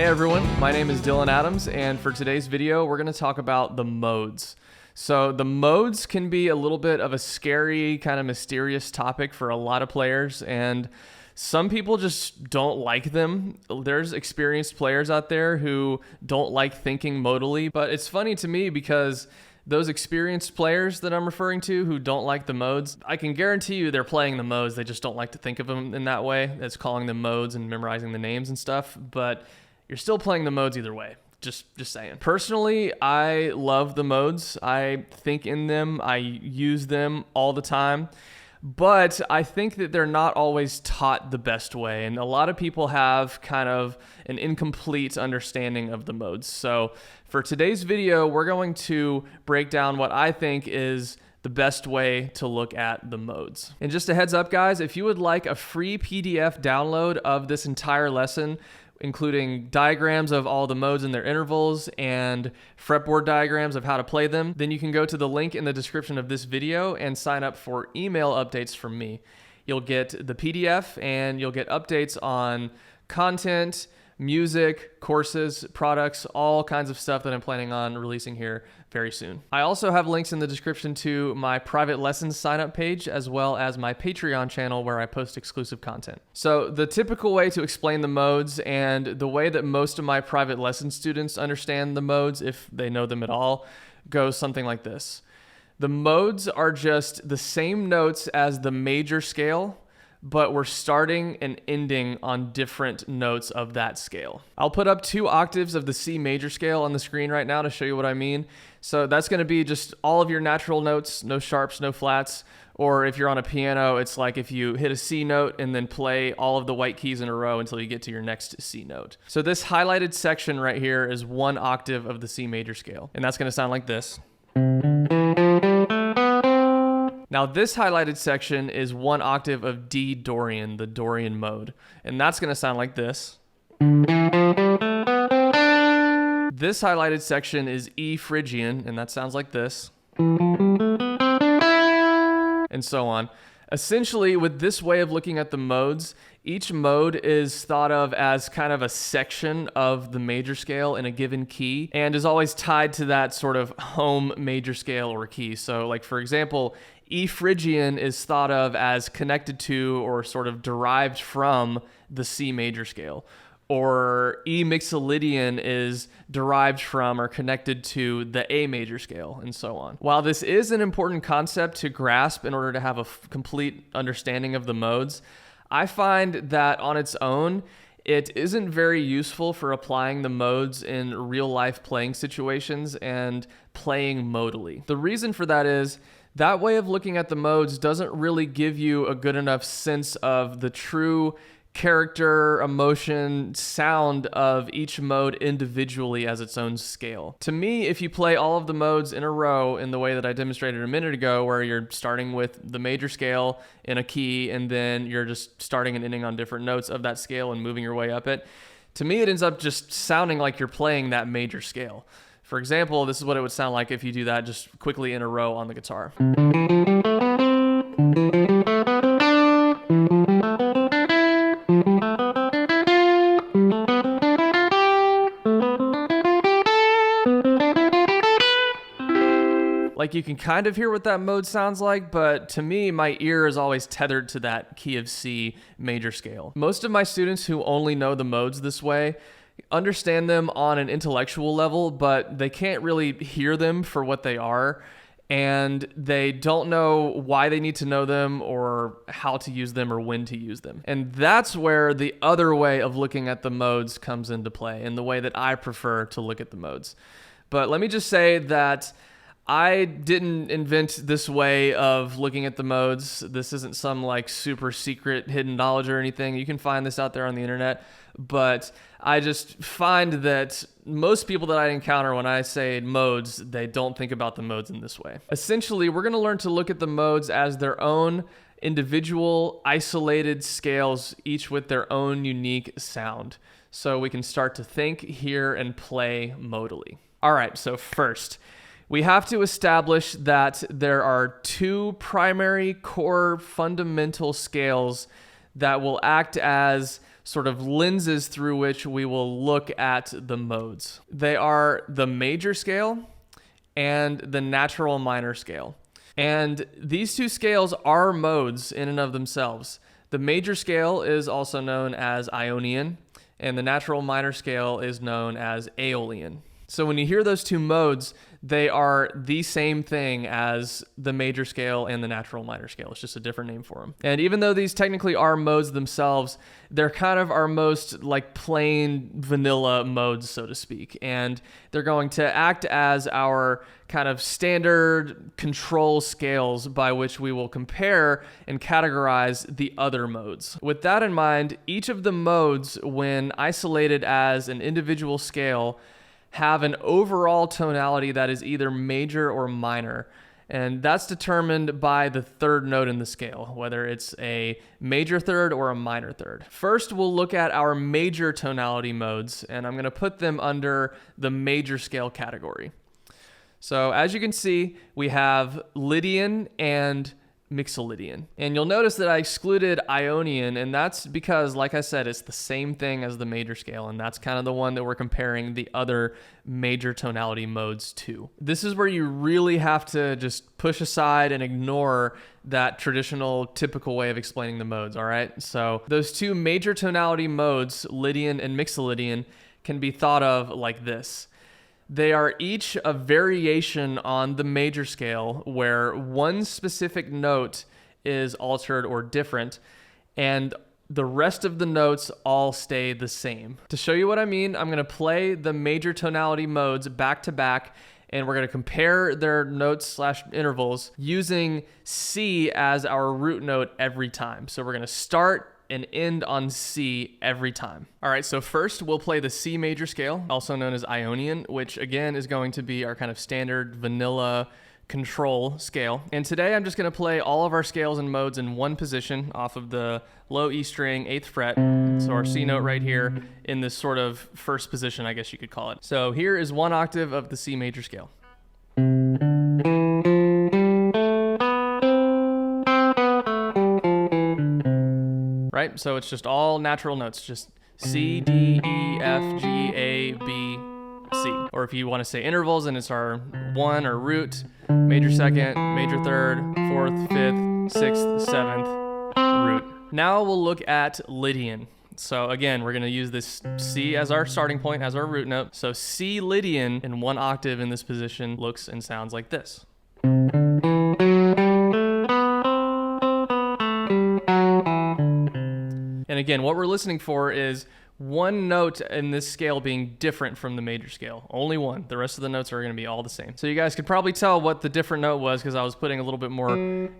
Hey everyone, my name is Dylan Adams, and for today's video, we're going to talk about the modes. So the modes can be a little bit of a scary, kind of mysterious topic for a lot of players, and some people just don't like them. There's experienced players out there who don't like thinking modally, but it's funny to me because those experienced players that I'm referring to who don't like the modes, I can guarantee you they're playing the modes, they just don't like to think of them in that way. It's calling them modes and memorizing the names and stuff, but you're still playing the modes either way. Just saying. Personally, I love the modes. I think in them. I use them all the time. But I think that they're not always taught the best way. And a lot of people have kind of an incomplete understanding of the modes. So for today's video, we're going to break down what I think is the best way to look at the modes. And just a heads up, guys, if you would like a free PDF download of this entire lesson, including diagrams of all the modes and their intervals and fretboard diagrams of how to play them, then you can go to the link in the description of this video and sign up for email updates from me. You'll get the PDF and you'll get updates on content, music, courses, products, all kinds of stuff that I'm planning on releasing here very soon. I also have links in the description to my private lessons sign up page, as well as my Patreon channel where I post exclusive content. So the typical way to explain the modes and the way that most of my private lesson students understand the modes, if they know them at all, goes something like this. The modes are just the same notes as the major scale, but we're starting and ending on different notes of that scale. I'll put up 2 octaves of the C major scale on the screen right now to show you what I mean. So that's going to be just all of your natural notes, no sharps, no flats. Or if you're on a piano, it's like if you hit a C note and then play all of the white keys in a row until you get to your next C note. So this highlighted section right here is 1 octave of the C major scale. And that's going to sound like this. Now this highlighted section is 1 octave of D Dorian, the Dorian mode. And that's going to sound like this. This highlighted section is E Phrygian, and that sounds like this. And so on. Essentially, with this way of looking at the modes, each mode is thought of as kind of a section of the major scale in a given key and is always tied to that sort of home major scale or key. So like for example, E Phrygian is thought of as connected to or sort of derived from the C major scale. Or E Mixolydian is derived from or connected to the A major scale, and so on. While this is an important concept to grasp in order to have a complete understanding of the modes, I find that on its own, it isn't very useful for applying the modes in real-life playing situations and playing modally. The reason for that is that way of looking at the modes doesn't really give you a good enough sense of the true character, emotion, sound of each mode individually as its own scale. To me, if you play all of the modes in a row in the way that I demonstrated a minute ago, where you're starting with the major scale in a key and then you're just starting and ending on different notes of that scale and moving your way up it, to me it ends up just sounding like you're playing that major scale. For example, this is what it would sound like if you do that just quickly in a row on the guitar. Like you can kind of hear what that mode sounds like, but to me, my ear is always tethered to that key of C major scale. Most of my students who only know the modes this way understand them on an intellectual level, but they can't really hear them for what they are, and they don't know why they need to know them or how to use them or when to use them. And that's where the other way of looking at the modes comes into play, and the way that I prefer to look at the modes. But let me just say that I didn't invent this way of looking at the modes. This isn't some like super secret hidden knowledge or anything. You can find this out there on the internet. But I just find that most people that I encounter when I say modes, they don't think about the modes in this way. Essentially, we're going to learn to look at the modes as their own individual, isolated scales, each with their own unique sound. So we can start to think, hear, and play modally. All right, so first, we have to establish that there are 2 primary core fundamental scales that will act as sort of lenses through which we will look at the modes. They are the major scale and the natural minor scale. And these two scales are modes in and of themselves. The major scale is also known as Ionian, and the natural minor scale is known as Aeolian. So when you hear those two modes, they are the same thing as the major scale and the natural minor scale. It's just a different name for them. And even though these technically are modes themselves, they're kind of our most like plain vanilla modes, so to speak. And they're going to act as our kind of standard control scales by which we will compare and categorize the other modes. With that in mind, each of the modes, when isolated as an individual scale, have an overall tonality that is either major or minor. And that's determined by the third note in the scale, whether it's a major third or a minor third. First, we'll look at our major tonality modes, and I'm going to put them under the major scale category. So as you can see, we have Lydian and Mixolydian. And you'll notice that I excluded Ionian, and that's because, like I said, it's the same thing as the major scale, and that's kind of the one that we're comparing the other major tonality modes to. This is where you really have to just push aside and ignore that traditional, typical way of explaining the modes, all right? So those two major tonality modes, Lydian and Mixolydian, can be thought of like this. They are each a variation on the major scale where one specific note is altered or different, and the rest of the notes all stay the same. To show you what I mean, I'm going to play the major tonality modes back to back, and we're going to compare their notes/intervals using C as our root note every time. So we're going to start and end on C every time. All right, so first we'll play the C major scale, also known as Ionian, which again is going to be our kind of standard vanilla control scale. And today I'm just gonna play all of our scales and modes in one position off of the low E string, 8th fret. So our C note right here in this sort of first position, I guess you could call it. So here is one octave of the C major scale. Right? So it's just all natural notes, just C, D, E, F, G, A, B, C. Or if you want to say intervals, and it's our 1 or root, major second, major third, 4th, 5th, 6th, 7th, root. Now we'll look at Lydian. So again, we're going to use this C as our starting point, as our root note. So C Lydian in one octave in this position looks and sounds like this. And again, what we're listening for is one note in this scale being different from the major scale. Only one. The rest of the notes are going to be all the same. So you guys could probably tell what the different note was because I was putting a little bit more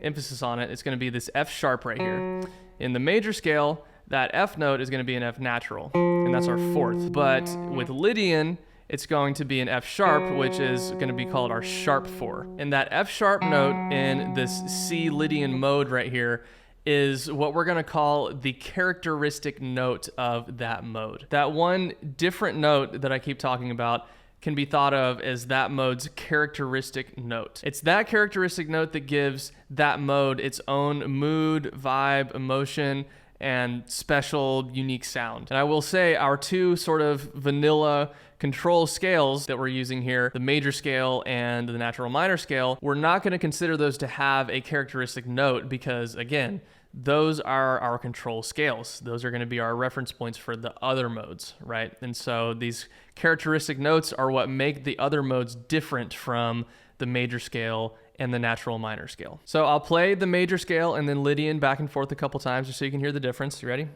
emphasis on it. It's going to be this F sharp right here. In the major scale, that F note is going to be an F natural, and that's our 4th. But with Lydian, it's going to be an F sharp, which is going to be called our sharp 4. And that F sharp note in this C Lydian mode right here is what we're going to call the characteristic note of that mode. That one different note that I keep talking about can be thought of as that mode's characteristic note. It's that characteristic note that gives that mode its own mood, vibe, emotion, and special, unique sound. And I will say our two sort of vanilla control scales that we're using here, the major scale and the natural minor scale, we're not going to consider those to have a characteristic note because, again, those are our control scales. Those are going to be our reference points for the other modes, right? And so these characteristic notes are what make the other modes different from the major scale and the natural minor scale. So I'll play the major scale and then Lydian back and forth a couple times just so you can hear the difference. You ready?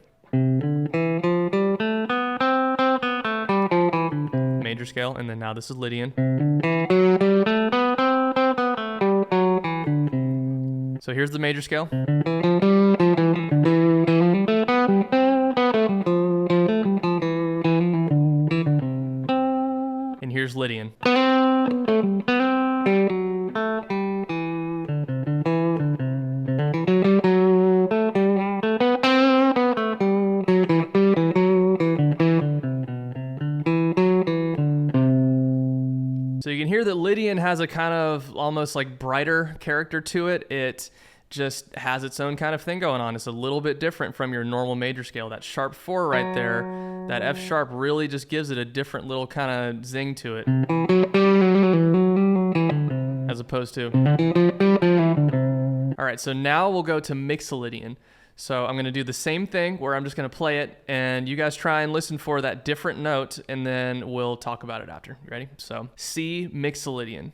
Major scale, and then now this is Lydian. So here's the major scale. And here's Lydian. So you can hear that Lydian has a kind of almost like brighter character to it. It just has its own kind of thing going on. It's a little bit different from your normal major scale. That sharp 4 right there, that F sharp really just gives it a different little kind of zing to it, as opposed to. All right, so now we'll go to Mixolydian. So I'm going to do the same thing where I'm just going to play it, and you guys try and listen for that different note, and then we'll talk about it after. You ready? So C Mixolydian.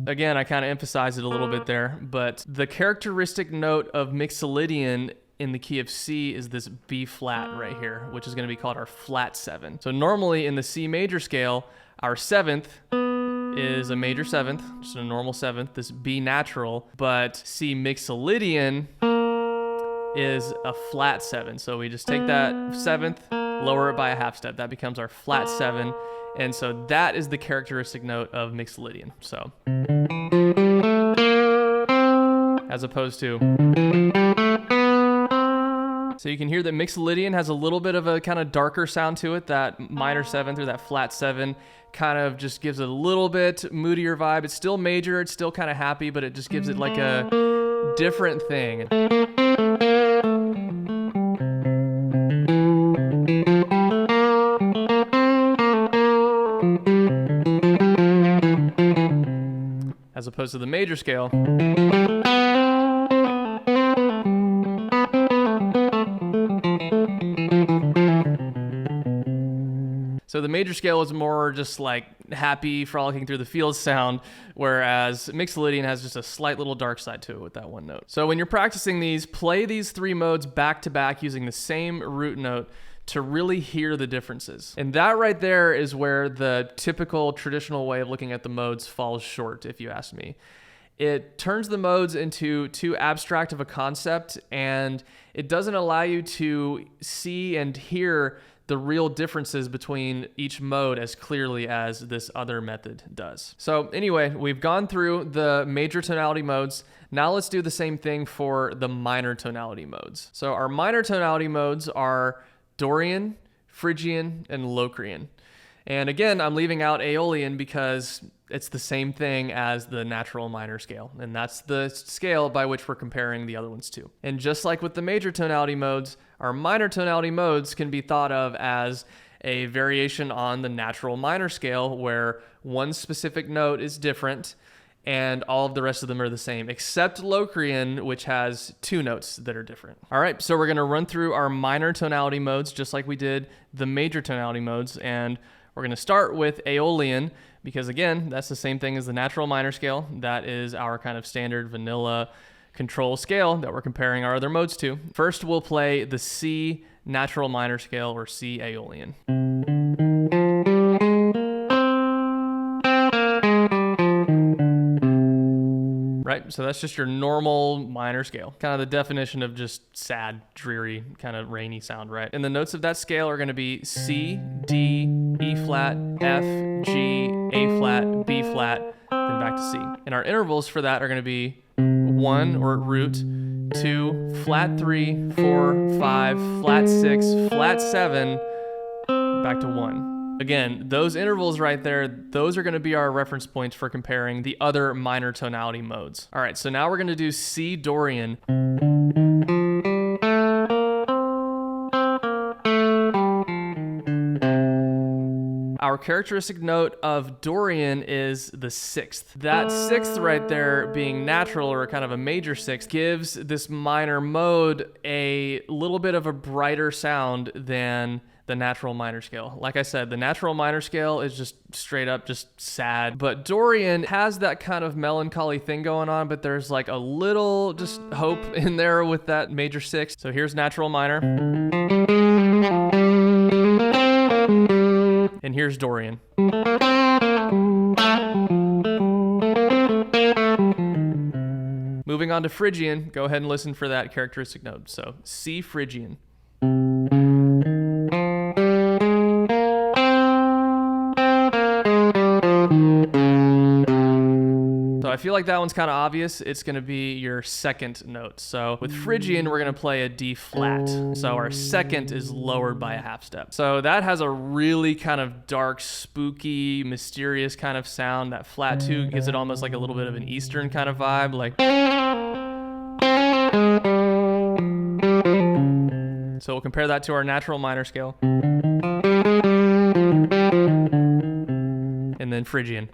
Again, I kind of emphasize it a little bit there, but the characteristic note of Mixolydian in the key of C is this B flat right here, which is going to be called our flat 7. So normally in the C major scale, our 7th is a major 7th, just a normal 7th, this B natural, but C Mixolydian is a flat 7. So we just take that 7th, lower it by a half step. That becomes our flat 7. And so that is the characteristic note of Mixolydian. So as opposed to. So you can hear that Mixolydian has a little bit of a kind of darker sound to it. That minor 7th or that flat 7 kind of just gives it a little bit moodier vibe. It's still major, it's still kind of happy, but it just gives it like a different thing. As opposed to the major scale. So the major scale is more just like happy, frolicking through the fields sound, whereas Mixolydian has just a slight little dark side to it with that one note. So when you're practicing these, play these 3 modes back to back using the same root note to really hear the differences. And that right there is where the typical traditional way of looking at the modes falls short, if you ask me. It turns the modes into too abstract of a concept, and it doesn't allow you to see and hear the real differences between each mode as clearly as this other method does. So anyway, we've gone through the major tonality modes. Now let's do the same thing for the minor tonality modes. So our minor tonality modes are Dorian, Phrygian, and Locrian. And again, I'm leaving out Aeolian because it's the same thing as the natural minor scale, and that's the scale by which we're comparing the other ones to. And just like with the major tonality modes, our minor tonality modes can be thought of as a variation on the natural minor scale where one specific note is different and all of the rest of them are the same, except Locrian, which has 2 notes that are different. All right, so we're going to run through our minor tonality modes just like we did the major tonality modes, and we're going to start with Aeolian because, again, that's the same thing as the natural minor scale. That is our kind of standard vanilla control scale that we're comparing our other modes to. First, we'll play the C natural minor scale, or C Aeolian. Right, so that's just your normal minor scale. Kind of the definition of just sad, dreary, kind of rainy sound, right? And the notes of that scale are going to be C, D, E flat, F, G, A flat, B flat, then back to C. And our intervals for that are going to be 1 or root, 2, flat 3, 4, 5, flat 6, flat 7, back to 1. Again, those intervals right there, those are going to be our reference points for comparing the other minor tonality modes. All right, so now we're going to do C Dorian. Our characteristic note of Dorian is the 6th. That 6th right there being natural, or kind of a major 6th, gives this minor mode a little bit of a brighter sound than the natural minor scale. Like I said, the natural minor scale is just straight up just sad, but Dorian has that kind of melancholy thing going on, but there's like a little just hope in there with that major 6. So here's natural minor. And here's Dorian. Moving on to Phrygian, go ahead and listen for that characteristic note. So C Phrygian. So I feel like that one's kind of obvious. It's going to be your second note. So with Phrygian, we're going to play a D flat. So our second is lowered by a half step. So that has a really kind of dark, spooky, mysterious kind of sound. That flat 2 gives it almost like a little bit of an Eastern kind of vibe, like. So we'll compare that to our natural minor scale. And then Phrygian.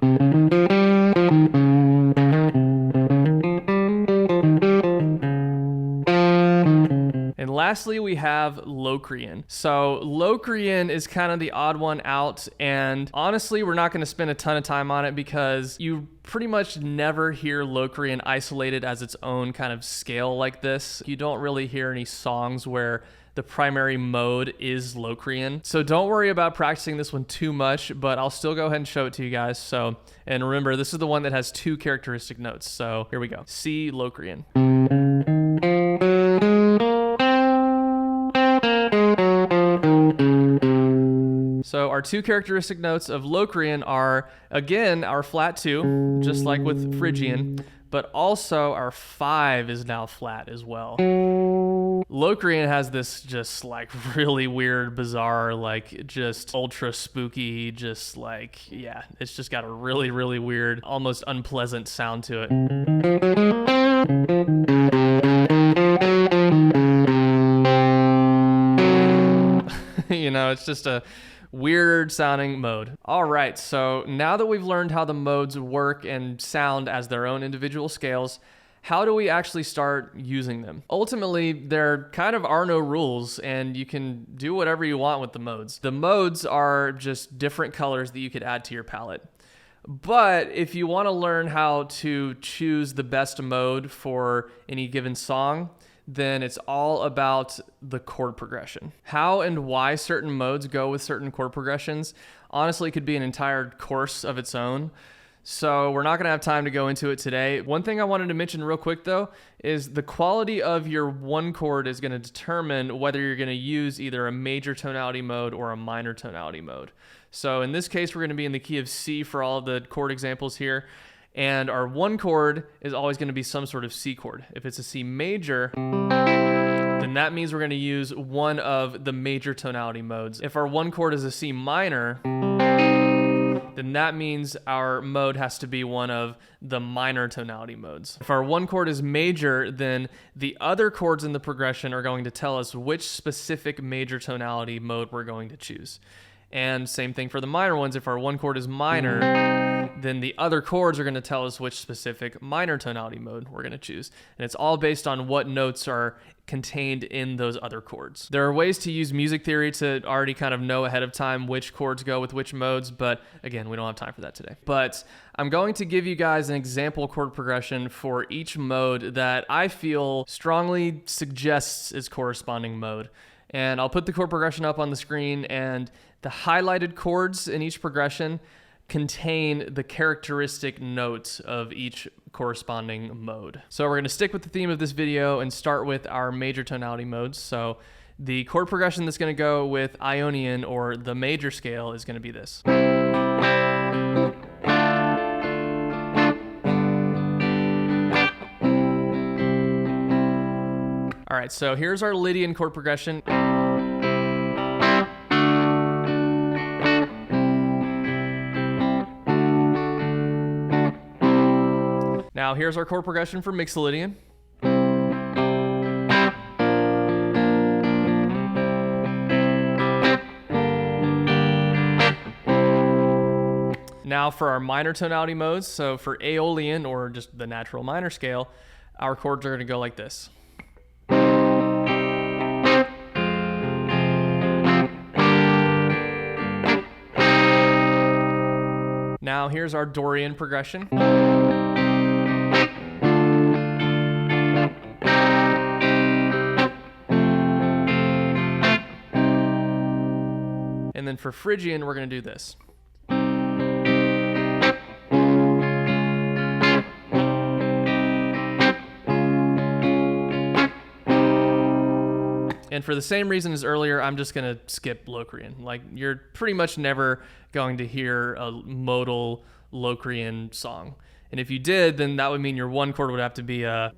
And lastly, we have Locrian. So Locrian is kind of the odd one out, and honestly, we're not going to spend a ton of time on it because you pretty much never hear Locrian isolated as its own kind of scale like this. You don't really hear any songs where the primary mode is Locrian. So don't worry about practicing this one too much, but I'll still go ahead and show it to you guys. So, and remember, this is the one that has 2 characteristic notes. So here we go. C Locrian. So our 2 characteristic notes of Locrian are, again, our flat 2, just like with Phrygian, but also our 5 is now flat as well. Locrian has this just like really weird, bizarre, like just ultra spooky, just like, yeah, it's just got a really, really weird, almost unpleasant sound to it. You know, it's just a weird sounding mode. All right, so now that we've learned how the modes work and sound as their own individual scales, how do we actually start using them? Ultimately, there kind of are no rules, and you can do whatever you want with the modes. The modes are just different colors that you could add to your palette. But if you want to learn how to choose the best mode for any given song, then it's all about the chord progression. How and why certain modes go with certain chord progressions, honestly, could be an entire course of its own. So we're not going to have time to go into it today. One thing I wanted to mention real quick, though, is the quality of your one chord is going to determine whether you're going to use either a major tonality mode or a minor tonality mode. So in this case, we're going to be in the key of C for all of the chord examples here. And our one chord is always going to be some sort of C chord. If it's a C major, then that means we're going to use one of the major tonality modes. If our one chord is a C minor, then that means our mode has to be one of the minor tonality modes. If our one chord is major, then the other chords in the progression are going to tell us which specific major tonality mode we're going to choose. And same thing for the minor ones. If our one chord is minor, then the other chords are going to tell us which specific minor tonality mode we're going to choose. And it's all based on what notes are contained in those other chords. There are ways to use music theory to already kind of know ahead of time which chords go with which modes, but again, we don't have time for that today. But I'm going to give you guys an example chord progression for each mode that I feel strongly suggests its corresponding mode. And I'll put the chord progression up on the screen, and the highlighted chords in each progression contain the characteristic notes of each corresponding mode. So we're going to stick with the theme of this video and start with our major tonality modes. So the chord progression that's going to go with Ionian or the major scale is going to be this. All right, so here's our Lydian chord progression. Now here's our chord progression for Mixolydian. Now for our minor tonality modes, so for Aeolian or just the natural minor scale, our chords are going to go like this. Now here's our Dorian progression. And then for Phrygian, we're going to do this. And for the same reason as earlier, I'm just going to skip Locrian. Like, you're pretty much never going to hear a modal Locrian song. And if you did, then that would mean your one chord would have to be a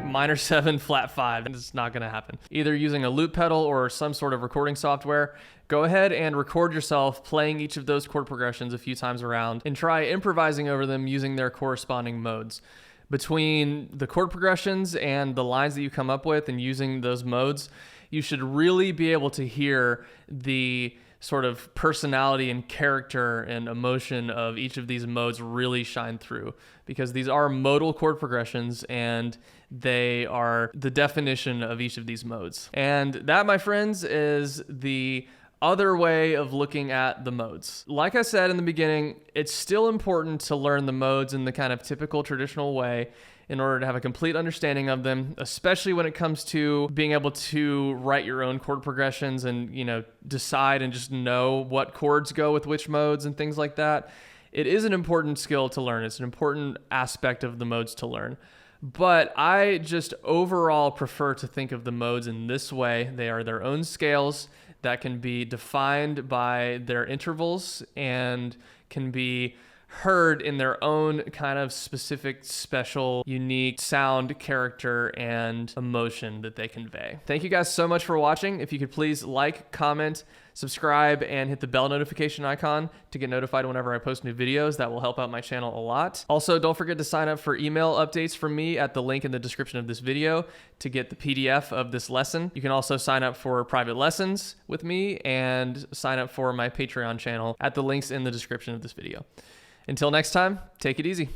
minor 7 flat 5, and it's not going to happen. Either using a loop pedal or some sort of recording software, go ahead and record yourself playing each of those chord progressions a few times around and try improvising over them using their corresponding modes. Between the chord progressions and the lines that you come up with and using those modes, you should really be able to hear the sort of personality and character and emotion of each of these modes really shine through, because these are modal chord progressions and they are the definition of each of these modes. And that, my friends, is the other way of looking at the modes. Like I said in the beginning, it's still important to learn the modes in the kind of typical traditional way in order to have a complete understanding of them, especially when it comes to being able to write your own chord progressions and, decide and just know what chords go with which modes and things like that. It is an important skill to learn. It's an important aspect of the modes to learn. But I just overall prefer to think of the modes in this way. They are their own scales that can be defined by their intervals and can be heard in their own kind of specific, special, unique sound, character, and emotion that they convey. Thank you guys so much for watching. If you could please like, comment, subscribe, and hit the bell notification icon to get notified whenever I post new videos. That will help out my channel a lot. Also, don't forget to sign up for email updates from me at the link in the description of this video to get the PDF of this lesson. You can also sign up for private lessons with me and sign up for my Patreon channel at the links in the description of this video. Until next time, take it easy.